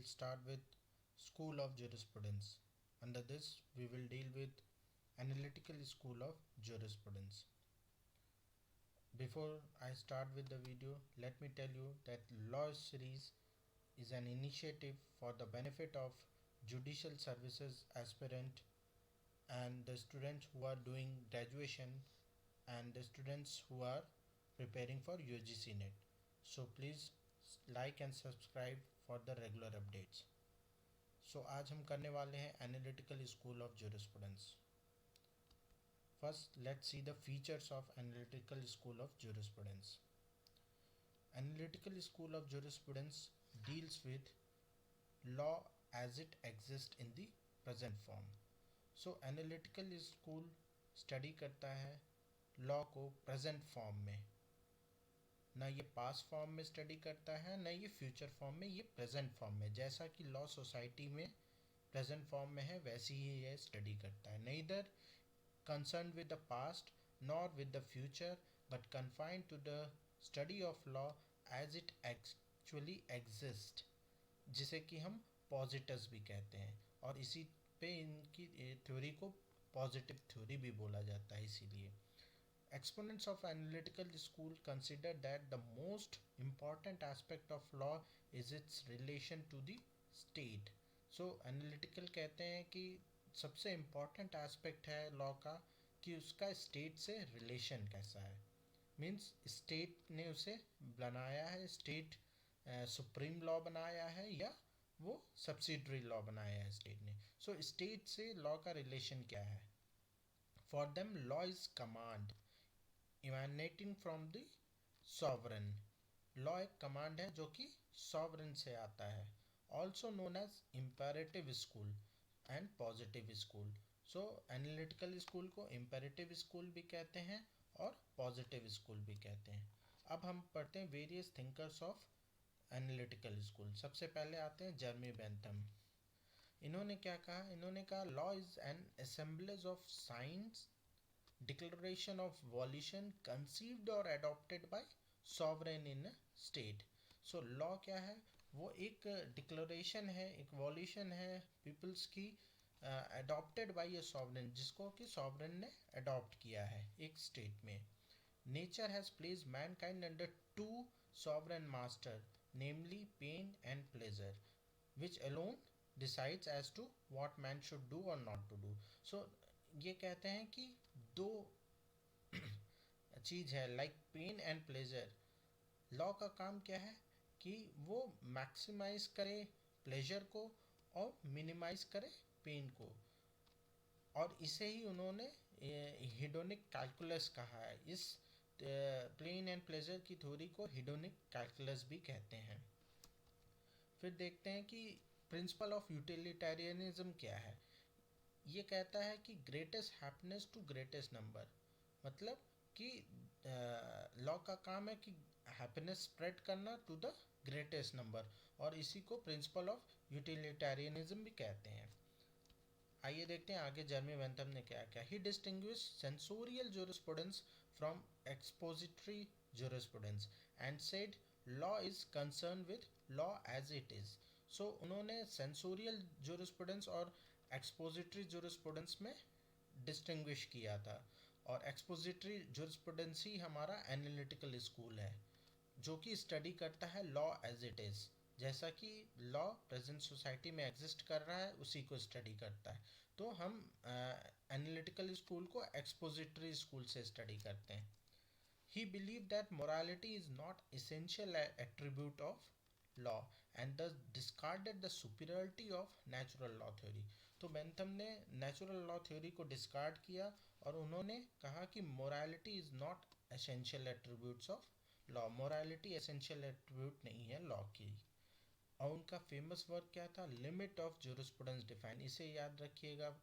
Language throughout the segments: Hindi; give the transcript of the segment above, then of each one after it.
start with School of Jurisprudence. Under this, we will deal with Analytical School of Jurisprudence. Before I start with the video, let me tell you that Law Series is an initiative for the benefit of judicial services aspirant and the students who are doing graduation and the students who are preparing for UGC NET. So please like and subscribe for the regular updates. So आज हम करने वाले हैं analytical school of jurisprudence. First let's see the features of analytical school of jurisprudence. Analytical School of Jurisprudence deals with law as it exists in the present form. So Analytical School study करता है लॉ को प्रेजेंट फॉर्म में, ना ये पास्ट फॉर्म में स्टडी करता है ना ये फ्यूचर फॉर्म में, ये प्रेजेंट फॉर्म में. जैसा कि लॉ सोसाइटी में प्रेजेंट फॉर्म में है वैसे ही ये स्टडी करता है. neither concerned with the past nor with the future but confined to the study of law as it actually exists, जिसे कि हम पॉजिटिव्स भी कहते हैं और इसी पे इनकी थ्योरी को पॉजिटिव थ्योरी भी बोला जाता है. इसीलिए exponents of analytical school consider that the most important aspect of law is its relation to the state. So analytical कहते हैं कि सबसे important aspect है लॉ का कि उसका स्टेट से रिलेशन कैसा है. मीन्स स्टेट ने उसे बनाया है, स्टेट सुप्रीम लॉ बनाया है या वो सब्सिडरी लॉ बनाया है स्टेट ने. सो स्टेट से लॉ का रिलेशन क्या है. For them law is command emanating from the sovereign. Law एक कमांड है जो कि सॉवरन से आता है. Also known as imperative school and positive school. So analytical school को इम्पेरेटिव स्कूल भी कहते हैं और पॉजिटिव स्कूल भी कहते हैं. अब हम पढ़ते हैं various thinkers of analytical school. सबसे पहले आते हैं जर्मी बेंथम. इन्होंने क्या कहा. इन्होंने कहा law is an assemblage of science declaration of volition conceived or adopted by sovereign in a state. So law क्या है, वो एक डिक्लेरेशन है, एक वॉल्यूशन है पीपल्स की adopted by a sovereign, जिसको कि sovereign ने adopt किया है एक स्टेट में. nature has placed mankind under two sovereign master, namely pain and pleasure, which alone decides as to what man should do or not to do. So ये कहते हैं कि दो चीज़ है like pain and pleasure. Law का काम क्या है कि वो मैक्सिमाइज करे प्लेजर को और मिनिमाइज करे पेन को, और इसे ही उन्होंने हिडोनिक कैलकुलस कहा है. इस पेन एंड प्लेजर की थ्योरी को हिडोनिक कैलकुलस भी कहते हैं. फिर देखते हैं कि प्रिंसिपल ऑफ यूटिलिटेरियनिज्म क्या है. ये कहता है कि greatest happiness to greatest number, मतलब कि लॉ का काम है कि हैप्पीनेस स्प्रेड करना टू द ग्रेटेस्ट नंबर, और इसी को प्रिंसिपल ऑफ यूटिलिटेरियनिज्म भी कहते हैं. आइए देखते हैं आगे जर्मी बेंथम ने क्या किया. He distinguish censorial jurisprudence from expository jurisprudence and said law is concern with law as it is. So उन्होंने सेंसोरियल ज्यूरिस्प्रूडेंस और एक्सपोजिटरी ज्यूरिस्प्रूडेंस में डिस्टिंग्विश किया था, और एक्सपोजिटरी ज्यूरिस्प्रूडेंस ही हमारा एनालिटिकल स्कूल है जो कि स्टडी करता है लॉ एज इट इज़, जैसा कि लॉ प्रेजेंट सोसाइटी में एग्जिस्ट कर रहा है उसी को स्टडी करता है. तो हम एनालिटिकल स्कूल को एक्सपोजिटरी स्कूल से स्टडी करते हैं. ही believe that morality is not essential attribute of law and thus discarded the superiority of natural law theory. तो बेंथम ने नेचुरल लॉ थ्योरी को डिस्कार्ड किया और उन्होंने कहा कि morality is not essential attributes of law. Morality essential attribute नहीं है लॉ की. और उनका फेमस वर्क क्या था, लिमिट ऑफ ज्यूरिस्प्रूडेंस डिफाइन. इसे याद रखिएगा,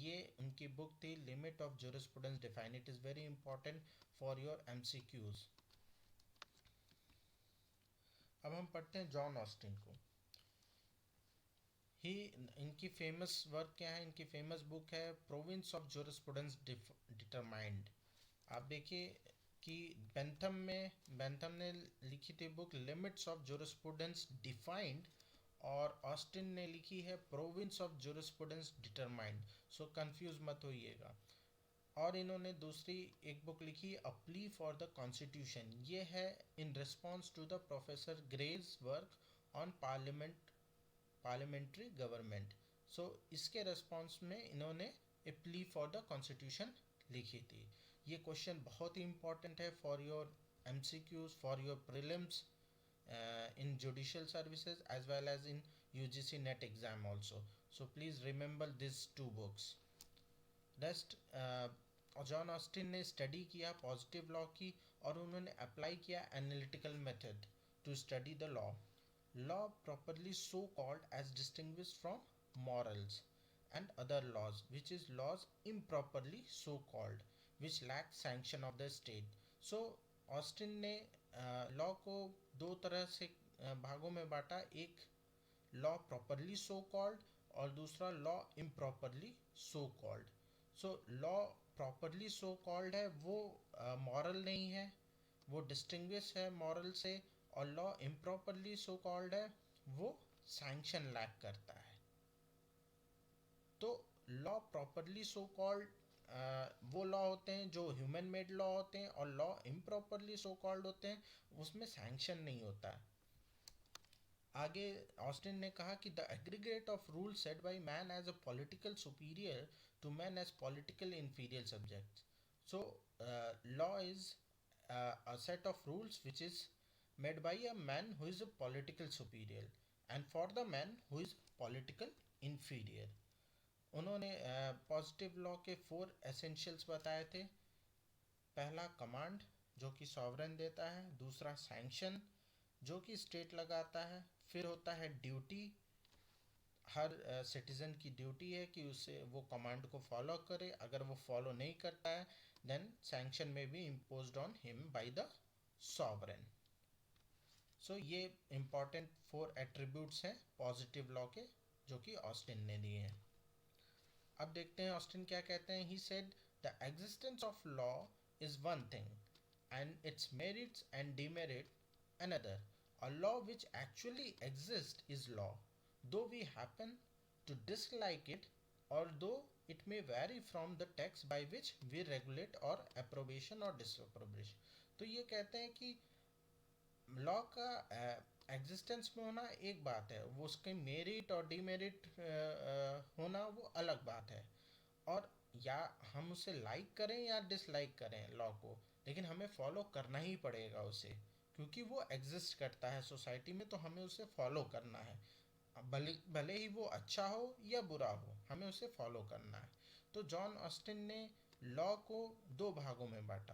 ये उनकी बुक थी limit of jurisprudence define. It is very important for your MCQs. अब हम पढ़ते हैं जॉन ऑस्टिन को. ही इनकी फेमस वर्क क्या है, इनकी फेमस बुक है प्रोविंस ऑफ ज्यूरिस्प्रूडेंस डिटरमाइंड. आप देखिए कि बेंथम ने लिखी थी book limits of jurisprudence defined और ऑस्टिन ने लिखी है province of jurisprudence determined, so confuse मत होइएगा। और इन्होंने दूसरी एक बुक लिखी a plea for the constitution, ये है in response to the professor Grey's work on parliamentary government. So इसके रिस्पॉन्स में इन्होंने a plea for the constitution लिखी थी। ये क्वेश्चन बहुत ही इंपॉर्टेंट है for your MCQs, for your prelims in judicial services as well as in UGC NET exam also. So please remember these two books. Next, John Austin ने स्टडी किया पॉजिटिव लॉ की और उन्होंने अप्लाई किया analytical method to study the law. Law properly so called as distinguish from morals and other laws, which is laws improperly so called, which lack sanction of the state. So Austin ने लॉ को दो तरह से भागों में बांटा, एक लॉ प्रॉपरली सो कॉल्ड और दूसरा law improperly so called. So law properly so called है वो मॉरल नहीं है, वो डिस्टिंग्विश है मॉरल से, और लॉ इम्प्रॉपरली सो कॉल्ड है वो सैंक्शन लैक करता है। तो लॉ प्रॉपरली सो कॉल्ड वो लॉ होते हैं जो ह्यूमन मेड लॉ होते हैं, और लॉ इम्प्रॉपरली सो कॉल्ड होते हैं उसमें सैंक्शन नहीं होता है। आगे ऑस्टिन ने कहा कि the aggregate of rule set by man as a political superior to man as political inferior subject. So law is a set of rules which is made by a man who is a political superior and for the man who is political inferior. उन्होंने पॉजिटिव लॉ के 4 एसेंशियल्स बताए थे। पहला कमांड जो कि सॉवरन देता है, दूसरा सैंक्शन जो कि स्टेट लगाता है, फिर होता है ड्यूटी, हर सिटीज़न की ड्यूटी है कि उसे वो कमांड को फॉलो करे, अगर वो फॉलो नहीं करता है then sanction may be imposed on him by the sovereign. So ये इम्पॉर्टेंट 4 एट्रीब्यूट्स हैं पॉजिटिव लॉ के जो कि ऑस्टिन ने दिए हैं। अब देखते हैं ऑस्टिन क्या कहते हैं। He said the existence of law is one thing and it's merits and demerit another. A law which actually exists is law, though we happen to dislike it, or though it may vary from the text by which we regulate or approbation or disapprobation. तो ये कहते हैं कि लॉ का एग्जिस्टेंस में होना एक बात है, वो उसके मेरिट और डिमेरिट होना वो अलग बात है, और या हम उसे लाइक करें या डिसलाइक करें लॉ को, लेकिन हमें फॉलो करना ही पड़ेगा उसे, क्योंकि वो एग्जिस्ट करता है सोसाइटी में, तो हमें उसे फॉलो करना है। भले भले ही वो अच्छा हो या बुरा हो, हमें उसे फॉलो करना है। तो जॉन ऑस्टिन ने लॉ को 2 भागों में बांटा।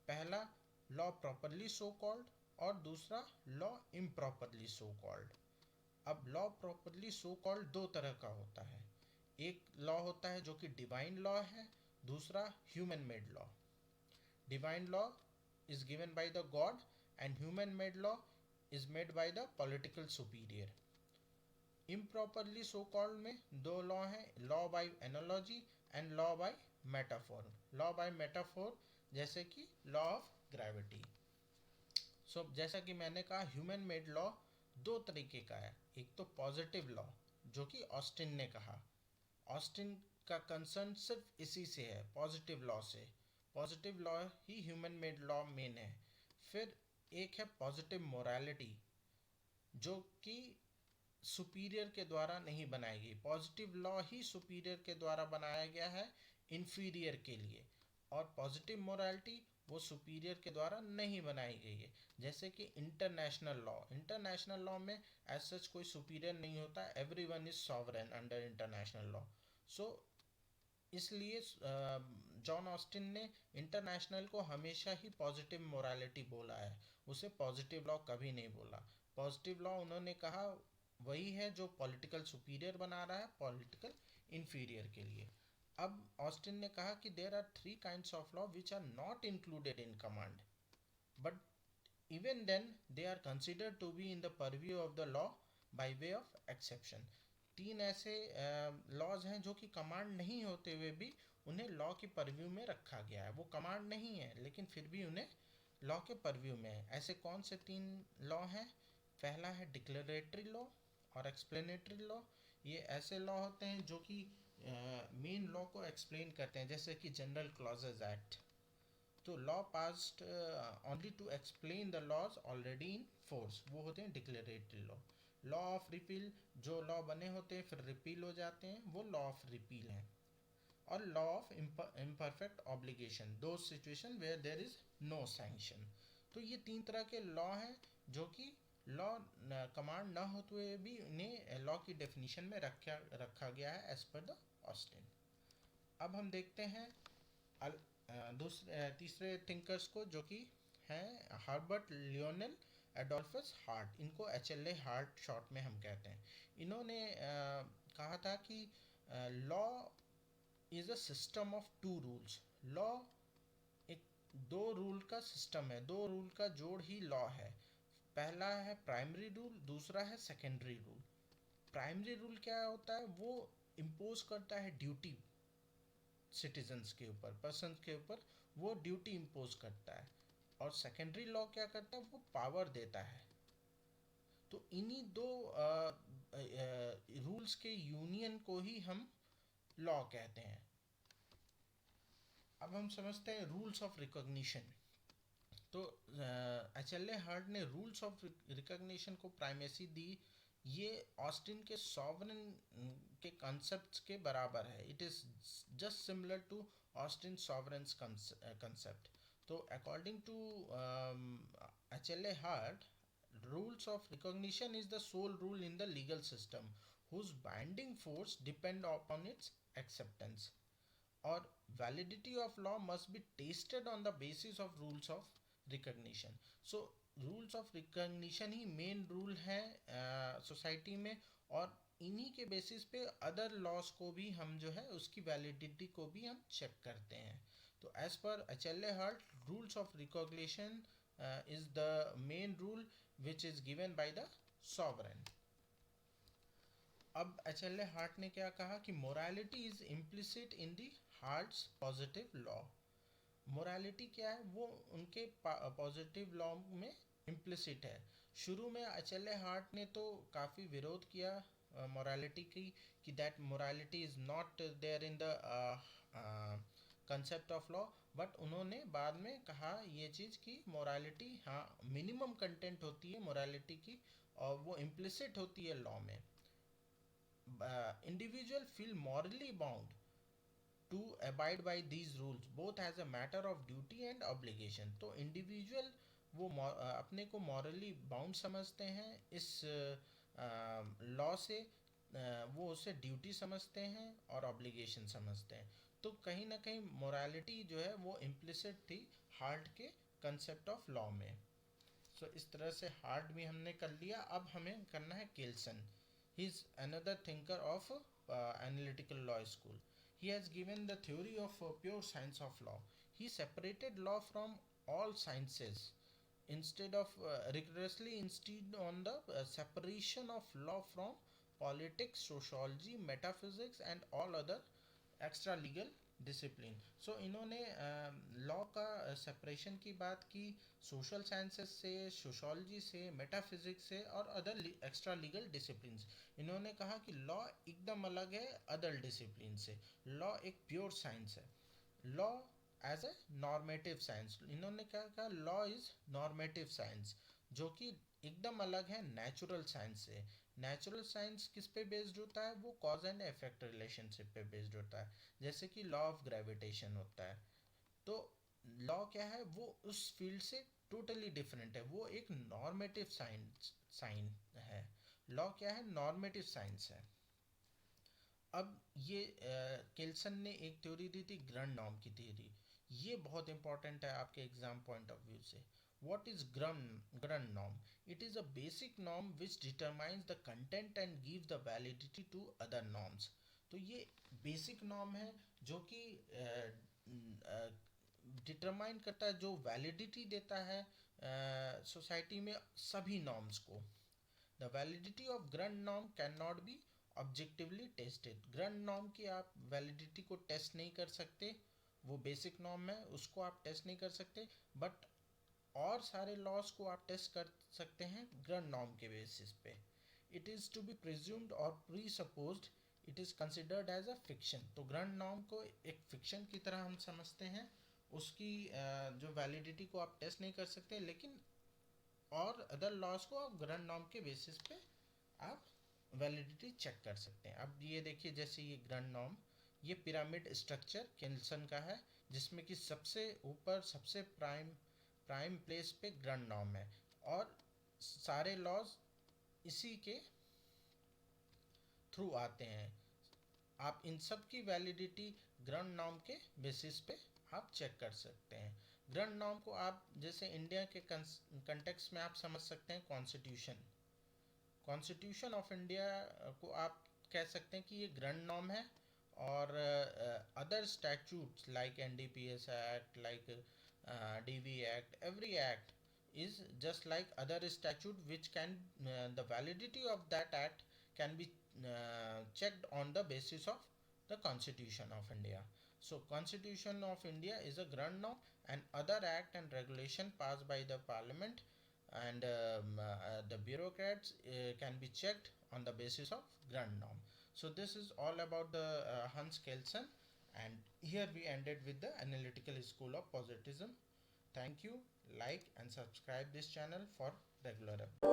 पहला लॉ प्रॉपरली सो कॉल्ड और दूसरा लॉ इम्प्रॉपरली सो कॉल्ड। अब लॉ प्रॉपरली सो कॉल्ड 2 तरह का होता है। एक लॉ होता है जो कि डिवाइन लॉ है, दूसरा human made law. Divine law is given by the god and human made law is made by the political superior. Improperly so called में 2 लॉ हैं, law by analogy and law by metaphor. Law by metaphor जैसे कि लॉ ऑफ ग्रेविटी। सो जैसा कि मैंने कहा ह्यूमन मेड लॉ 2 तरीके का है। एक तो पॉजिटिव लॉ जो कि ऑस्टिन ने कहा, ऑस्टिन का कंसर्न सिर्फ इसी से है, पॉजिटिव लॉ से। पॉजिटिव लॉ ही ह्यूमन मेड लॉ मेन है। फिर एक है पॉजिटिव मोरालिटी जो कि सुपीरियर के द्वारा नहीं बनाई गई। पॉजिटिव लॉ ही सुपीरियर के द्वारा बनाया गया है इन्फीरियर के लिए, और पॉजिटिव मोरालिटी वो सुपीरियर के द्वारा नहीं बनाई गई है। जैसे कि इंटरनेशनल लॉ में एज सच कोई सुपीरियर नहीं होता, everyone is sovereign under international law. So इसलिए जॉन ऑस्टिन ने इंटरनेशनल को हमेशा ही पॉजिटिव मोरालिटी बोला है, उसे पॉजिटिव लॉ कभी नहीं बोला। पॉजिटिव लॉ उन्होंने कहा वही है जो पॉलिटिकल सुपीरियर बना रहा है पॉलिटिकल इंफीरियर के लिए। अब ऑस्टिन ने कहा कि there are 3 kinds of law which are not included in command, but even then they are considered to be in the purview of the law by way of exception. 3 ऐसे लॉज हैं जो कि कमांड नहीं होते हुए भी उन्हें लॉ के परव्यू में रखा गया है। वो कमांड नहीं है लेकिन फिर भी उन्हें लॉ के परव्यू में है। ऐसे कौन से 3 लॉ हैं? पहला है डिक्लेरेटरी लॉ, और एक्सप्लेनेटरी लॉ, ये ऐसे लॉ होते हैं जो कि मेन लॉ को एक्सप्लेन करते हैं, जैसे कि जनरल क्लॉजेज एक्ट। तो law passed only to explain the laws already in force, वो होते हैं declaratory law. Law of repeal, जो लॉ बने होते हैं फिर रिपील हो जाते हैं, वो लॉ ऑफ रिपील हैं। और लॉ ऑफ इम्परफेक्ट ऑब्लिगेशन, दो situation where there is no sanction. तो ये तीन तरह के लॉ हैं जो कि लॉ कमांड न होते हुए भी इन्हें लॉ की डेफिनेशन में रखा गया है एज पर द ऑस्टिन। अब हम देखते हैं दूसरे तीसरे थिंकर्स को, जो कि हैं हर्बर्ट लियोनेल एडोल्फस हार्ट। इनको HLA हार्ट शॉर्ट में हम कहते हैं। इन्होंने कहा था कि law is a system of two rules. Law एक दो रूल का सिस्टम है, दो रूल का जोड़ ही लॉ है। पहला है प्राइमरी रूल, दूसरा है सेकेंडरी रूल। प्राइमरी रूल क्या होता है, वो इम्पोज करता है ड्यूटी सिटीजन्स के ऊपर, पर्सन के ऊपर, वो ड्यूटी इम्पोज करता है। और सेकेंडरी लॉ क्या करता है, वो पावर देता है। तो इन्हीं दो रूल्स के यूनियन को ही हम लॉ कहते हैं। अब हम समझते हैं रूल्स ऑफ रिकॉग्निशन। तो HLA हार्ट ने रूल्स ऑफ रिकॉग्निशन को प्राइमेसी दी। ये ऑस्टिन के सॉवरेन के कॉन्सेप्ट्स के बराबर है। It is just similar to Austin sovereign concept. तो according to HLA Hart, rules of recognition is the sole rule in the legal system whose binding force depend upon its acceptance, और validity of law must be tested on the basis of rules of recognition. So rules of recognition he main rule है सोसाइटी में, और इन्हीं के बेसिस पे अदर लॉज को भी हम जो है उसकी वैलिडिटी को भी हम चेक करते हैं। तो as per HLA Hart, rules of recognition is the main rule which is given by the sovereign. अब HLA हार्ट ने क्या कहा कि morality is implicit in the hearts positive law. Morality क्या है, वो उनके पॉजिटिव लॉ में इम्प्लिसिट है। शुरू में HLA हार्ट ने तो काफ़ी विरोध किया मोरालिटी की, कि that morality is not there in the concept of law. But उन्होंने बाद में कहा ये चीज़ कि मोरालिटी, हाँ, मिनिमम कंटेंट होती है मोरालिटी की, और वो इम्प्लिसिट होती है लॉ में। Individual feel morally bound to abide by these rules both as a matter of duty and obligation. तो इंडिविजुअल वो अपने को मॉरली बाउंड समझते हैं इस लॉ से, वो उसे ड्यूटी समझते हैं और ऑब्लिगेशन समझते हैं। तो कहीं ना कहीं मोरालिटी जो है वो इम्प्लिसिट थी हार्ट के कंसेप्ट ऑफ लॉ में। सो इस तरह से हार्ट भी हमने कर लिया। अब हमें करना है Kelsen. He is another thinker of analytical law school. He has given the theory of pure science of law. He separated law from all sciences instead of rigorously insisted on the separation of law from politics, sociology, metaphysics and all other extra legal discipline. So इन्होंने लॉ का सेपरेशन की बात की सोशल साइंसेस से, सोशोलॉजी से, मेटाफिजिक्स से और अदर एक्स्ट्रा लीगल डिसिप्लिन। इन्होंने कहा कि लॉ एकदम अलग है अदर डिसिप्लिन से। लॉ एक प्योर साइंस है। Law as a normative science, इन्होंने क्या कहा, लॉ इज नॉर्मेटिव साइंस, जो कि एकदम अलग है नेचुरल साइंस से। नेचुरल साइंस किस पे बेस्ड होता है, वो कॉज एंड इफेक्ट रिलेशनशिप पे बेस्ड होता है, जैसे कि लॉ ऑफ ग्रेविटेशन होता है। तो लॉ क्या है, वो उस फील्ड से टोटली डिफरेंट है, वो एक नॉर्मेटिव साइंस है। लॉ क्या है, नॉर्मेटिव साइंस है। अब ये केल्सन ने एक थ्योरी दी थी, ग्रंड नॉर्म की थ्योरी। ये बहुत इंपॉर्टेंट है आपके एग्जाम पॉइंट ऑफ व्यू से। What is grund norm? It is a basic norm which determines the content and give the validity to other norms. तो ये बेसिक नॉर्म है जो कि डिटरमाइन करता है, जो वैलिडिटी देता है सोसाइटी में सभी नॉर्म्स को। The validity of Grand norm can not be objectively tested. Grand norm की आप वैलिडिटी को टेस्ट नहीं कर सकते, वो बेसिक नॉर्म है, उसको आप टेस्ट नहीं कर सकते। बट और सारे लॉस को आप टेस्ट कर सकते हैं ग्रंड नॉर्म के बेसिस पे। it is to be presumed or presupposed, it is considered as a fiction. तो ग्रैंड नॉर्म को एक फिक्शन की तरह हम समझते हैं, उसकी जो वैलिडिटी को आप टेस्ट नहीं कर सकते, लेकिन और अदर लॉज को आप ग्रैंड नॉर्म के बेसिस पे आप वैलिडिटी चेक कर सकते हैं. अब ये देखिए, जैसे ये ग्रैंड नॉर्म, ये पिरामिड स्ट्रक्चर किल्सन का है, जिसमें कि सबसे ऊपर सबसे प्राइम प्लेस पे ग्रैंड नॉर्म है, और सारे लॉज इसी के थ्रू आते हैं. आप इन सब की वैलिडिटी ग्रैंड नॉर्म के बेसिस पे आप चेक कर सकते हैं. ग्रैंड नॉर्म को आप जैसे इंडिया के कंटेक्स्ट में आप समझ सकते हैं, कॉन्स्टिट्यूशन ऑफ इंडिया को आप कह सकते हैं कि ये ग्रैंड नॉर्म है, और other statutes like NDPS act, like DV act, every act is just like other statute which can the validity of that act can be checked on the basis of the Constitution of India. So Constitution of India is a grand norm, and other act and regulation passed by the parliament and the bureaucrats can be checked on the basis of grand norm. So this is all about the Hans Kelsen, and here we ended with the analytical school of positivism. Thank you. Like and subscribe this channel for regular updates.